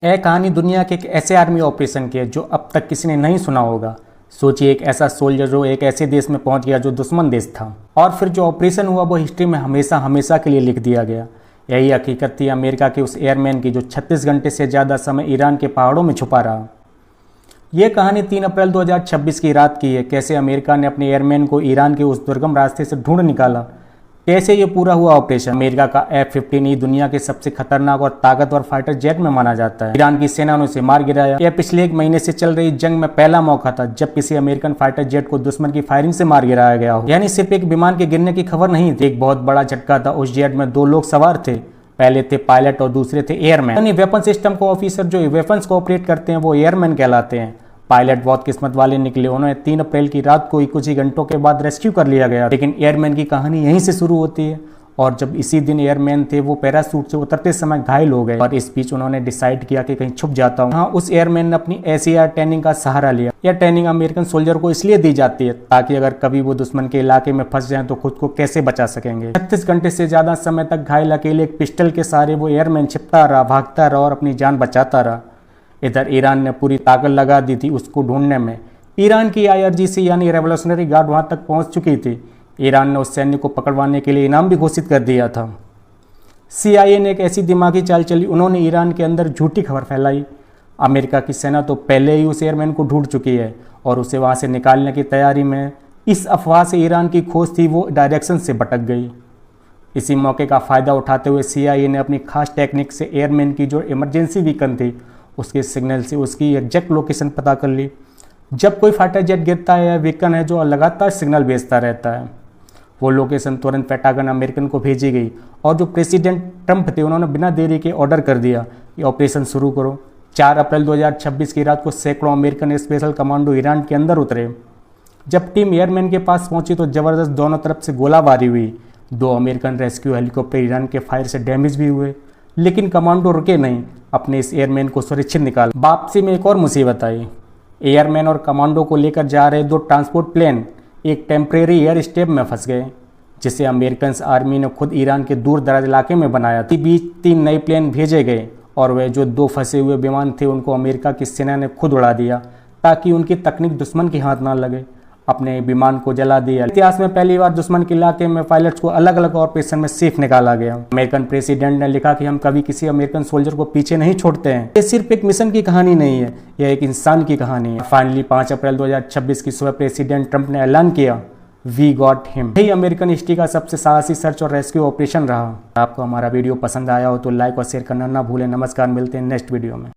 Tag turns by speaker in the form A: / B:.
A: यह कहानी दुनिया के एक ऐसे आर्मी ऑपरेशन की है जो अब तक किसी ने नहीं सुना होगा। सोचिए, एक ऐसा सोल्जर जो एक ऐसे देश में पहुंच गया जो दुश्मन देश था, और फिर जो ऑपरेशन हुआ वो हिस्ट्री में हमेशा हमेशा के लिए लिख दिया गया। यही हकीकत थी अमेरिका के उस एयरमैन की जो 36 घंटे से ज़्यादा समय ईरान के पहाड़ों में छुपा रहा। ये कहानी 3 अप्रैल 2026 की रात की है। कैसे अमेरिका ने अपने एयरमैन को ईरान के उस दुर्गम रास्ते से ढूंढ निकाला, कैसे ये पूरा हुआ ऑपरेशन। अमेरिका का F-15 दुनिया के सबसे खतरनाक और ताकतवर फाइटर जेट में माना जाता है। ईरान की सेना ने उसे मार गिराया। यह पिछले 1 महीने से चल रही जंग में पहला मौका था जब किसी अमेरिकन फाइटर जेट को दुश्मन की फायरिंग से मार गिराया गया हो। यानी सिर्फ एक विमान के गिरने की खबर नहीं थी, एक बहुत बड़ा झटका था। उस जेट में 2 लोग सवार थे, पहले थे पायलट और दूसरे थे एयरमैन। यानी वेपन सिस्टम को ऑफिसर जो वेपन्स को ऑपरेट करते हैं वो एयरमैन कहलाते हैं। पायलट बहुत किस्मत वाले निकले, उन्हें 3 अप्रैल की रात को ही कुछ ही घंटों के बाद रेस्क्यू कर लिया गया। लेकिन एयरमैन की कहानी यहीं से शुरू होती है। और जब इसी दिन एयरमैन थे वो पैराशूट से उतरते समय घायल हो गए, और इस बीच उन्होंने डिसाइड किया कि कहीं छुप जाता हूँ। हाँ, उस एयरमैन ने अपनी SAR ट्रेनिंग का सहारा लिया। यह ट्रेनिंग अमेरिकन सोल्जर को इसलिए दी जाती है ताकि अगर कभी वो दुश्मन के इलाके में फंस जाए तो खुद को कैसे बचा सकेंगे। 36 घंटे से ज्यादा समय तक घायल अकेले एक पिस्टल के सहारे वो एयरमैन छिपता रहा, भागता रहा और अपनी जान बचाता रहा। इधर ईरान ने पूरी ताकत लगा दी थी उसको ढूंढने में। ईरान की IRGC यानी रेवोल्यूशनरी गार्ड वहां तक पहुंच चुकी थी। ईरान ने उस सैनिक को पकड़वाने के लिए इनाम भी घोषित कर दिया था। CIA ने एक ऐसी दिमागी चाल चली, उन्होंने ईरान के अंदर झूठी खबर फैलाई। अमेरिका की सेना तो पहले ही उस एयरमैन को ढूंढ चुकी है और उसे वहां से निकालने की तैयारी में। इस अफवाह से ईरान की खोज थी वो डायरेक्शन से भटक गई। इसी मौके का फ़ायदा उठाते हुए CIA ने अपनी खास टेक्निक से एयरमैन की जो इमरजेंसी बीकन थी उसके सिग्नल से उसकी एग्जैक्ट लोकेशन पता कर ली। जब कोई फाइटर जेट गिरता है या बीकन है जो लगातार सिग्नल भेजता रहता है, वो लोकेशन तुरंत पेंटागन अमेरिकन को भेजी गई। और जो प्रेसिडेंट ट्रंप थे उन्होंने बिना देरी के ऑर्डर कर दिया कि ऑपरेशन शुरू करो। 4 अप्रैल 2026 की रात को सैकड़ों अमेरिकन स्पेशल कमांडो ईरान के अंदर उतरे। जब टीम एयरमैन के पास पहुंची तो ज़बरदस्त दोनों तरफ से गोलाबारी हुई। 2 अमेरिकन रेस्क्यू हेलीकॉप्टर ईरान के फायर से डैमेज भी हुए, लेकिन कमांडो रुके नहीं, अपने इस एयरमैन को सुरक्षित निकाला। वापसी में एक और मुसीबत आई। एयरमैन और कमांडो को लेकर जा रहे 2 ट्रांसपोर्ट प्लेन एक टेम्परेरी एयर स्ट्रिप में फंस गए, जिसे अमेरिकन आर्मी ने खुद ईरान के दूर दराज इलाके में बनाया था। बीच 3 नए प्लेन भेजे गए और वे जो 2 फंसे हुए विमान थे उनको अमेरिका की सेना ने खुद उड़ा दिया ताकि उनकी तकनीक दुश्मन के हाथ ना लगे। अपने विमान को जला दिया। इतिहास में पहली बार दुश्मन के इलाके में पायलट्स को अलग अलग ऑपरेशन में सेफ निकाला गया। अमेरिकन प्रेसिडेंट ने लिखा कि हम कभी किसी अमेरिकन सोल्जर को पीछे नहीं छोड़ते हैं। ये सिर्फ एक मिशन की कहानी नहीं है, यह एक इंसान की कहानी है। फाइनली 5 अप्रैल 2026 की सुबह प्रेसिडेंट ट्रंप ने ऐलान किया, वी गॉट हिम। यही अमेरिकन हिस्ट्री का सबसे साहसी सर्च और रेस्क्यू ऑपरेशन रहा। आपको हमारा वीडियो पसंद आया हो तो लाइक और शेयर करना ना भूलें। नमस्कार, मिलते हैं नेक्स्ट वीडियो में।